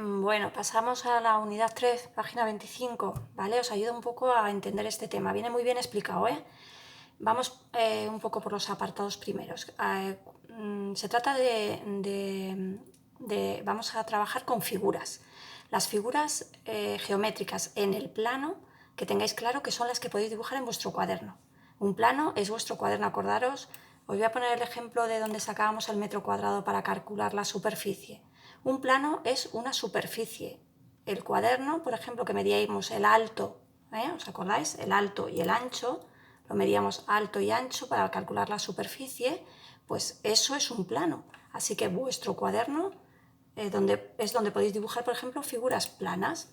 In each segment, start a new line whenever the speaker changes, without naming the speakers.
Bueno, pasamos a la unidad 3, página 25, ¿vale? Os ayuda un poco a entender este tema. Viene muy bien explicado, ¿eh? Vamos un poco por los apartados primeros. Se trata vamos a trabajar con figuras. Las figuras geométricas en el plano, que tengáis claro que son las que podéis dibujar en vuestro cuaderno. Un plano es vuestro cuaderno, acordaros. Os voy a poner el ejemplo de donde sacábamos el metro cuadrado para calcular la superficie. Un plano es una superficie. El cuaderno, por ejemplo, que medíamos el alto, ¿os acordáis? El alto y el ancho, lo medíamos alto y ancho para calcular la superficie, pues eso es un plano. Así que vuestro cuaderno es donde podéis dibujar, por ejemplo, figuras planas.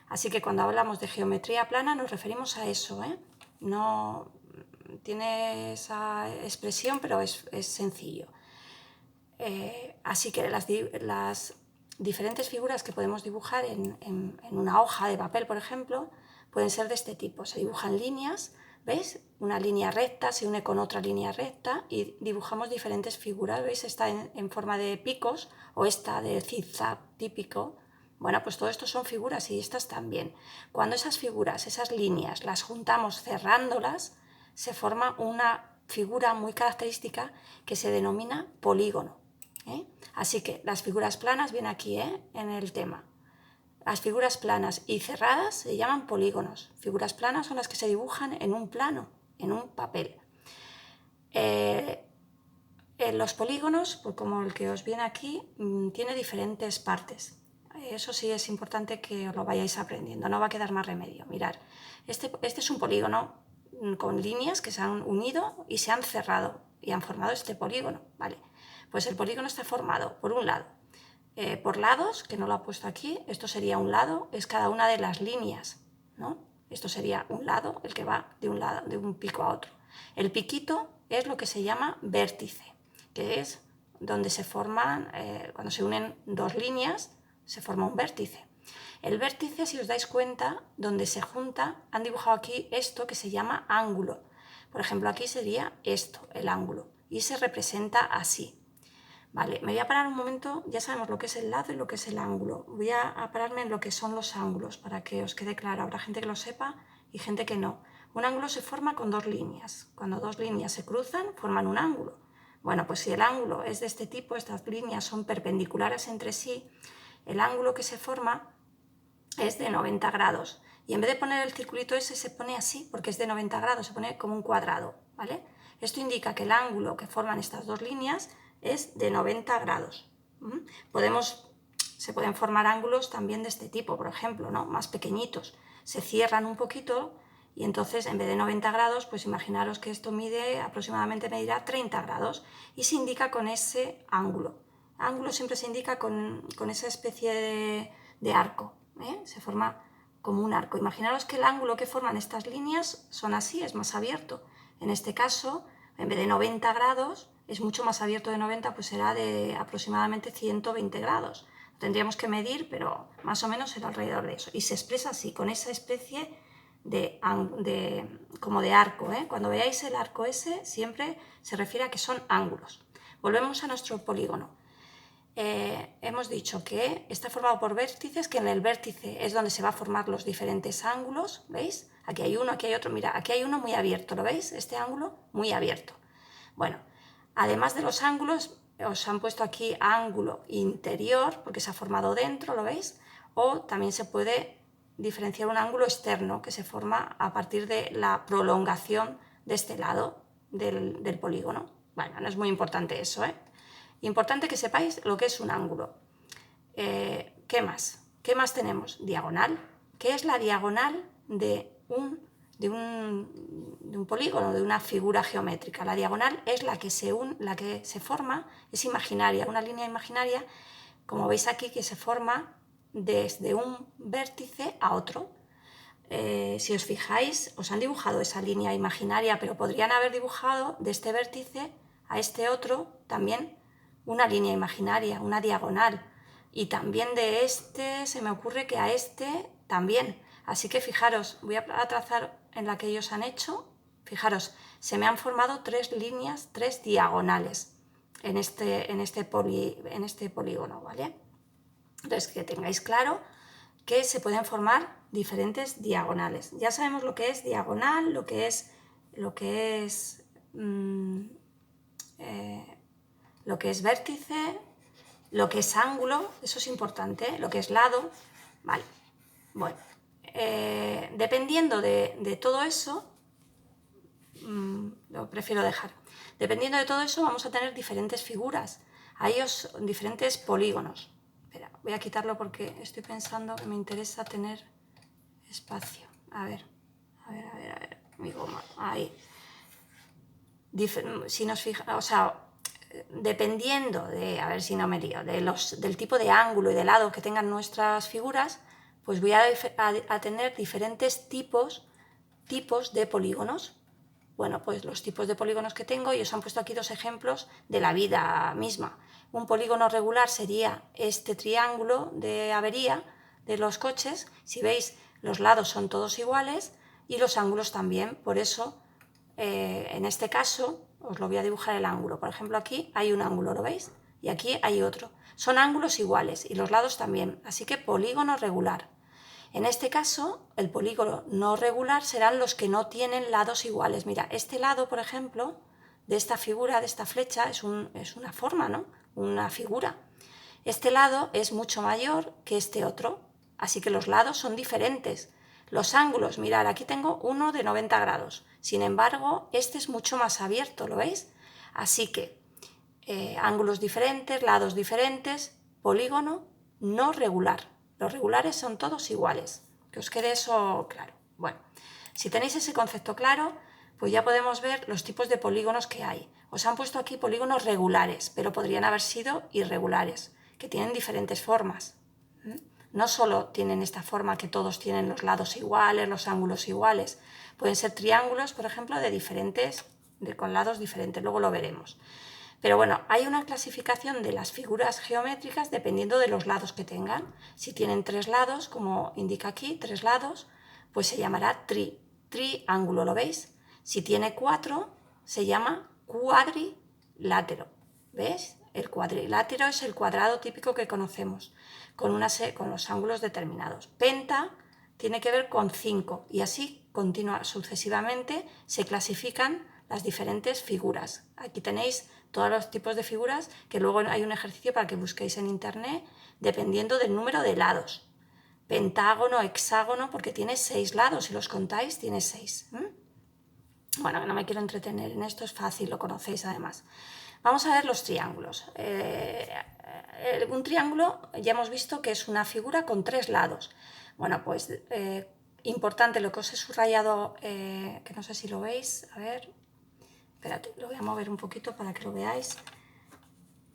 Así que cuando hablamos de geometría plana nos referimos a eso, ¿eh? No tiene esa expresión, pero es sencillo. Así que las diferentes figuras que podemos dibujar en una hoja de papel, por ejemplo, pueden ser de este tipo. Se dibujan líneas, ¿veis? Una línea recta se une con otra línea recta y dibujamos diferentes figuras. ¿Veis? Esta en forma de picos o esta de zigzag típico. Bueno, pues todo esto son figuras y estas también. Cuando esas figuras, esas líneas, las juntamos cerrándolas, se forma una figura muy característica que se denomina polígono. Así que las figuras planas, viene aquí en el tema. Las figuras planas y cerradas se llaman polígonos. Figuras planas son las que se dibujan en un plano, en un papel. Los polígonos, pues como el que os viene aquí, tiene diferentes partes. Eso sí es importante que os lo vayáis aprendiendo, no va a quedar más remedio. Mirad, este es un polígono con líneas que se han unido y se han cerrado y han formado este polígono, ¿vale? Pues el polígono está formado, por un lado, por lados, que no lo he puesto aquí, esto sería un lado, es cada una de las líneas, ¿no? Esto sería un lado, el que va de un lado, de un pico a otro. El piquito es lo que se llama vértice, que es donde se forman, cuando se unen dos líneas, se forma un vértice. El vértice, si os dais cuenta, donde se junta, han dibujado aquí esto que se llama ángulo. Por ejemplo, aquí sería esto, el ángulo, y se representa así. Vale, me voy a parar un momento, ya sabemos lo que es el lado y lo que es el ángulo. Voy a pararme en lo que son los ángulos para que os quede claro. Habrá gente que lo sepa y gente que no. Un ángulo se forma con dos líneas. Cuando dos líneas se cruzan, forman un ángulo. Bueno, pues si el ángulo es de este tipo, estas líneas son perpendiculares entre sí, el ángulo que se forma es de 90 grados. Y en vez de poner el circulito ese, se pone así, porque es de 90 grados, se pone como un cuadrado, ¿vale? Esto indica que el ángulo que forman estas dos líneas es de 90 grados. Se pueden formar ángulos también de este tipo, por ejemplo, ¿no? Más pequeñitos. Se cierran un poquito y entonces en vez de 90 grados, pues imaginaros que esto aproximadamente medirá 30 grados y se indica con ese ángulo. Ángulo siempre se indica con esa especie de arco, se forma como un arco. Imaginaros que el ángulo que forman estas líneas son así, es más abierto. En este caso, en vez de 90 grados, es mucho más abierto de 90, pues será de aproximadamente 120 grados. Tendríamos que medir, pero más o menos será alrededor de eso. Y se expresa así, con esa especie como de arco. Cuando veáis el arco ese, siempre se refiere a que son ángulos. Volvemos a nuestro polígono. Hemos dicho que está formado por vértices, que en el vértice es donde se va a formar los diferentes ángulos, ¿veis? Aquí hay uno, aquí hay otro, mira, aquí hay uno muy abierto, ¿lo veis? Este ángulo muy abierto. Bueno, además de los ángulos, os han puesto aquí ángulo interior, porque se ha formado dentro, ¿lo veis? O también se puede diferenciar un ángulo externo, que se forma a partir de la prolongación de este lado del polígono. Bueno, no es muy importante eso, ¿eh? Importante que sepáis lo que es un ángulo. ¿Qué más? ¿Qué más tenemos? Diagonal. ¿Qué es la diagonal de un polígono, de una figura geométrica? La diagonal es la que se forma, es imaginaria, una línea imaginaria, como veis aquí, que se forma desde un vértice a otro. Si os fijáis, os han dibujado esa línea imaginaria, pero podrían haber dibujado de este vértice a este otro también una línea imaginaria, una diagonal. Y también de este se me ocurre que a este también. Así que fijaros, voy a trazar en la que ellos han hecho. Fijaros, se me han formado tres líneas, tres diagonales en este polígono, ¿vale?
Entonces, que tengáis claro que se pueden formar diferentes diagonales. Ya sabemos lo que es diagonal, lo que es vértice, lo que es ángulo, eso es importante, lo que es lado, vale. Bueno, dependiendo de todo eso, lo prefiero dejar. Dependiendo de todo eso vamos a tener diferentes figuras, diferentes polígonos. Espera, voy a quitarlo porque estoy pensando que me interesa tener espacio. A ver, mi goma, ahí. Si nos fijamos, o sea, dependiendo de, a ver si no me lío, del tipo de ángulo y de lado que tengan nuestras figuras, pues voy a tener diferentes tipos de polígonos. Bueno, pues los tipos de polígonos que tengo, y os han puesto aquí dos ejemplos de la vida misma. Un polígono regular sería este triángulo de avería de los coches. Si veis, los lados son todos iguales y los ángulos también. Por eso, en este caso, os lo voy a dibujar el ángulo. Por ejemplo, aquí hay un ángulo, ¿lo veis? Y aquí hay otro. Son ángulos iguales y los lados también. Así que polígono regular. En este caso, el polígono no regular serán los que no tienen lados iguales. Mira, este lado, por ejemplo, de esta figura, de esta flecha, es una forma, ¿no? Una figura. Este lado es mucho mayor que este otro, así que los lados son diferentes. Los ángulos, mirad, aquí tengo uno de 90 grados. Sin embargo, este es mucho más abierto, ¿lo veis? Así que ángulos diferentes, lados diferentes, polígono no regular. Los regulares son todos iguales. Que os quede eso claro. Bueno, si tenéis ese concepto claro, pues ya podemos ver los tipos de polígonos que hay. Os han puesto aquí polígonos regulares, pero podrían haber sido irregulares, que tienen diferentes formas. No solo tienen esta forma que todos tienen los lados iguales, los ángulos iguales. Pueden ser triángulos, por ejemplo, con lados diferentes. Luego lo veremos. Pero bueno, hay una clasificación de las figuras geométricas dependiendo de los lados que tengan. Si tienen 3 lados, como indica aquí, 3 lados, pues se llamará triángulo, ¿lo veis? Si tiene 4, se llama cuadrilátero. ¿Ves? El cuadrilátero es el cuadrado típico que conocemos, con los ángulos determinados. Penta tiene que ver con 5 y así sucesivamente se clasifican las diferentes figuras. Aquí tenéis todos los tipos de figuras, que luego hay un ejercicio para que busquéis en internet dependiendo del número de lados. Pentágono, hexágono, porque tiene 6 lados, si los contáis tiene 6. Bueno, no me quiero entretener en esto, es fácil, lo conocéis además. Vamos a ver los triángulos. Un triángulo ya hemos visto que es una figura con 3 lados. Bueno, pues importante lo que os he subrayado, que no sé si lo veis, a ver, espérate, lo voy a mover un poquito para que lo veáis.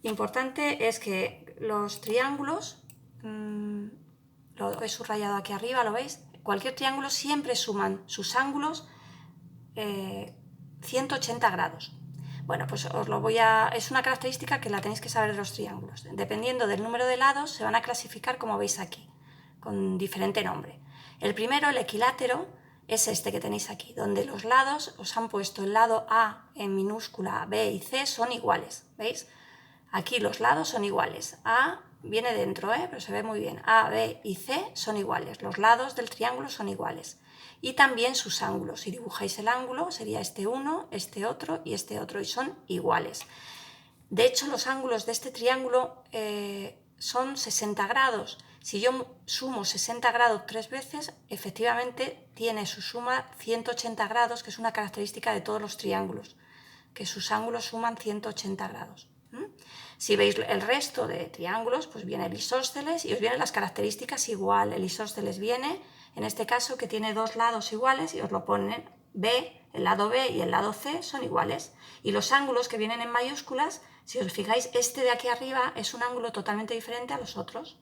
Importante es que los triángulos, lo he subrayado aquí arriba, ¿lo veis? Cualquier triángulo siempre suman sus ángulos 180 grados. Bueno, pues es una característica que la tenéis que saber de los triángulos. Dependiendo del número de lados, se van a clasificar como veis aquí, con diferente nombre. El primero, el equilátero, es este que tenéis aquí, donde los lados os han puesto el lado A en minúscula, B y C son iguales, ¿veis? Aquí los lados son iguales. A viene dentro, pero se ve muy bien. A, B y C son iguales. Los lados del triángulo son iguales. Y también sus ángulos. Si dibujáis el ángulo, sería este uno, este otro y este otro, y son iguales. De hecho, los ángulos de este triángulo son 60 grados. Si yo sumo 60 grados 3 veces, efectivamente tiene su suma 180 grados, que es una característica de todos los triángulos, que sus ángulos suman 180 grados. Si veis el resto de triángulos, pues viene el isósceles y os vienen las características igual. El isósceles viene, en este caso, que tiene 2 lados iguales y os lo ponen B, el lado B y el lado C son iguales. Y los ángulos que vienen en mayúsculas, si os fijáis, este de aquí arriba es un ángulo totalmente diferente a los otros.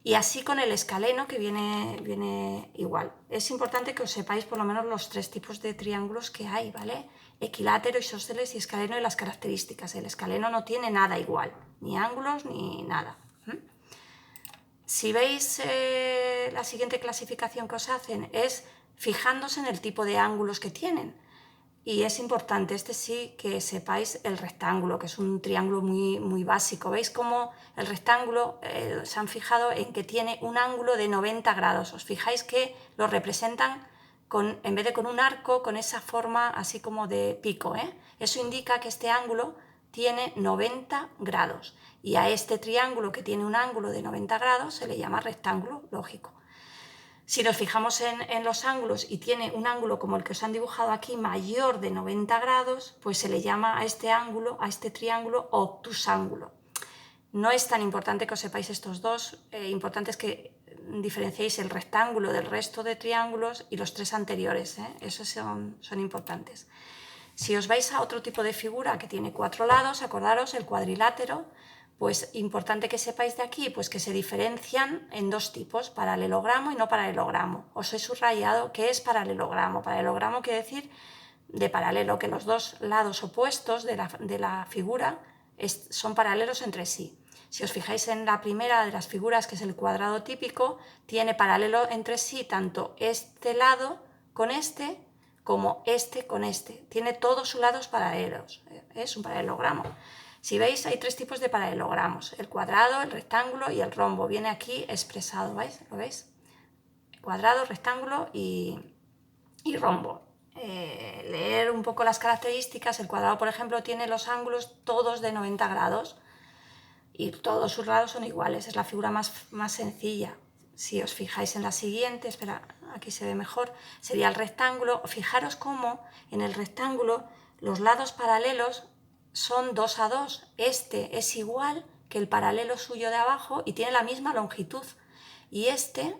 Y así con el escaleno, que viene igual. Es importante que os sepáis por lo menos los 3 tipos de triángulos que hay, ¿vale? Equilátero, isósceles y escaleno, y las características. El escaleno no tiene nada igual, ni ángulos ni nada. Si veis, la siguiente clasificación que os hacen es fijándose en el tipo de ángulos que tienen.
Y es importante, este sí, que sepáis el rectángulo, que es un triángulo muy, muy básico. ¿Veis cómo el rectángulo se han fijado en que tiene un ángulo de 90 grados? Os fijáis que lo representan en vez de con un arco, con esa forma así como de pico, ¿eh? Eso indica que este ángulo tiene 90 grados. Y a este triángulo que tiene un ángulo de 90 grados se le llama rectángulo lógico. Si nos fijamos en los ángulos y tiene un ángulo como el que os han dibujado aquí mayor de 90 grados, pues se le llama a este ángulo, a este triángulo, obtusángulo. No es tan importante que os sepáis estos dos, importante es que diferenciéis el rectángulo del resto de triángulos y los tres anteriores, esos son importantes. Si os vais a otro tipo de figura que tiene 4 lados, acordaros el cuadrilátero, pues importante que sepáis de aquí, pues que se diferencian en dos tipos, paralelogramo y no paralelogramo. Os he subrayado qué es paralelogramo. Paralelogramo quiere decir de paralelo, que los dos lados opuestos de la figura son paralelos entre sí. Si os fijáis en la primera de las figuras, que es el cuadrado típico, tiene paralelo entre sí tanto este lado con este como este con este. Tiene todos sus lados paralelos. Es un paralelogramo. Si veis, hay tres tipos de paralelogramos: el cuadrado, el rectángulo y el rombo. Viene aquí expresado, ¿veis? ¿Lo veis? Cuadrado, rectángulo y rombo. Leer un poco las características. El cuadrado, por ejemplo, tiene los ángulos todos de 90 grados y todos sus lados son iguales. Es la figura más sencilla. Si os fijáis en la siguiente, espera, aquí se ve mejor, sería el rectángulo. Fijaros cómo en el rectángulo los lados paralelos son 2 a 2. Este es igual que el paralelo suyo de abajo y tiene la misma longitud. Y este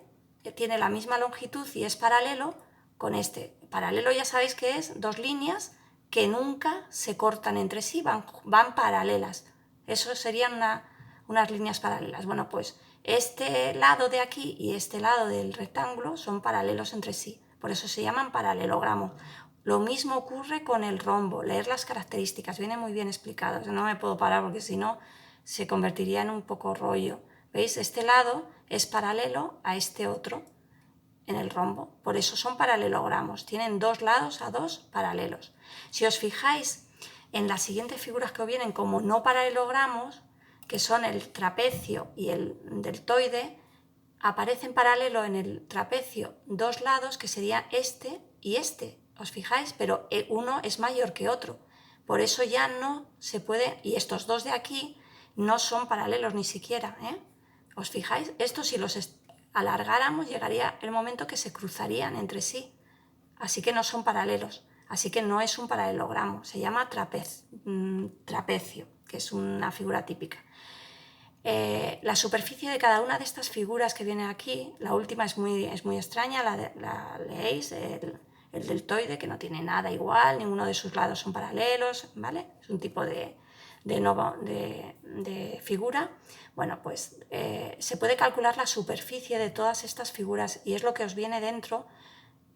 tiene la misma longitud y es paralelo con este. Paralelo ya sabéis que es dos líneas que nunca se cortan entre sí, van paralelas. Eso serían unas líneas paralelas. Bueno, pues este lado de aquí y este lado del rectángulo son paralelos entre sí. Por eso se llaman paralelogramos. Lo mismo ocurre con el rombo. Leer las características, viene muy bien explicado. No me puedo parar porque si no se convertiría en un poco rollo. ¿Veis? Este lado es paralelo a este otro en el rombo. Por eso son paralelogramos. Tienen dos lados a dos paralelos. Si os fijáis en las siguientes figuras que os vienen como no paralelogramos, que son el trapecio y el deltoide, aparecen paralelo en el trapecio dos lados que serían este y este. ¿Os fijáis? Pero uno es mayor que otro. Por eso ya no se puede, y estos dos de aquí no son paralelos ni siquiera, ¿eh? ¿Os fijáis? Esto si los alargáramos llegaría el momento que se cruzarían entre sí. Así que no son paralelos. Así que no es un paralelogramo. Se llama trapecio, que es una figura típica. La superficie de cada una de estas figuras que viene aquí, la última es muy extraña, la leéis, el deltoide, que no tiene nada igual, ninguno de sus lados son paralelos, ¿vale? Es un tipo de figura. Bueno, pues se puede calcular la superficie de todas estas figuras y es lo que os viene dentro,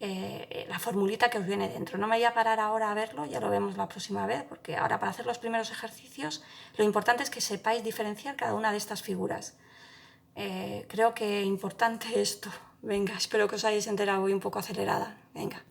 la formulita que os viene dentro. No me voy a parar ahora a verlo, ya lo vemos la próxima vez, porque ahora para hacer los primeros ejercicios lo importante es que sepáis diferenciar cada una de estas figuras. Creo que es importante esto. Venga, espero que os hayáis enterado, voy un poco acelerada. Venga.